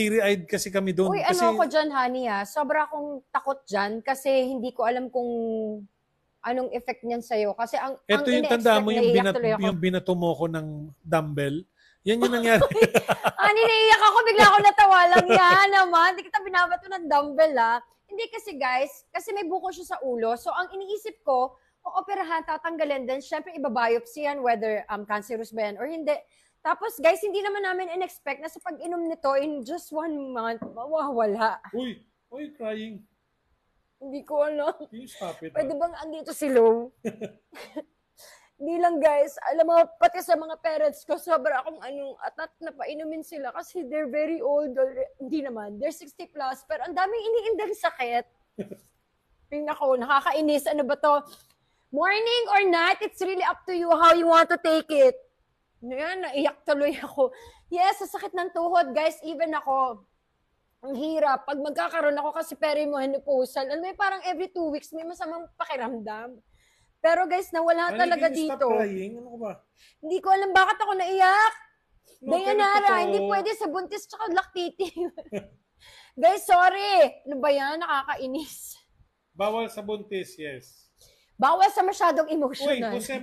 teary-eyed kasi kami doon. Uy, Kasi, ano ako dyan, honey, ha? Sobra akong takot dyan kasi hindi ko alam kung anong effect niyan sa'yo. Kasi ang eto yung tanda ine-expect, mo, naiiyak tuloy ako. yung binato mo ko ng dumbbell. Yan yung nangyari. Honey, naiiyak ako, bigla ako natawa lang yan naman. Hindi kita binabato ng dumbbell, ha? Hindi kasi, guys, kasi may buko siya sa ulo. So, ang iniisip ko, operahan, tatanggalin din. Siyempre, ibabiopsy yan, whether cancerous ba yan or hindi. Tapos, guys, hindi naman namin in-expect na sa pag-inom nito, in just 1 month, mawawala. Uy, crying. Hindi ko alam. Can you stop it? Pwede bang andito si Lo? Hindi lang, guys. Alam mo, pati sa mga parents ko, sobra akong atat na painumin sila kasi they're very old already. Hindi naman. They're 60 plus, pero ang daming iniindang sakit. Nako, nakakainis. Ano ba to? Morning or night, it's really up to you how you want to take it. Yan, naiyak tuloy ako. Yes, sa sakit ng tuhod, guys, even ako, ang hirap. Pag magkakaroon ako kasi perimenopause, alam mo, parang every 2 weeks may masamang pakiramdam. Pero guys, nawala talaga dito. Stop crying? Ano ko ba? Hindi ko alam bakit ako naiyak. No, Dayanara, hindi pwede sa buntis tsaka laktiti. Guys, sorry. Ano ba yan? Nakakainis. Bawal sa buntis, yes. Bawal sa masyadong emotional. Uy, Jose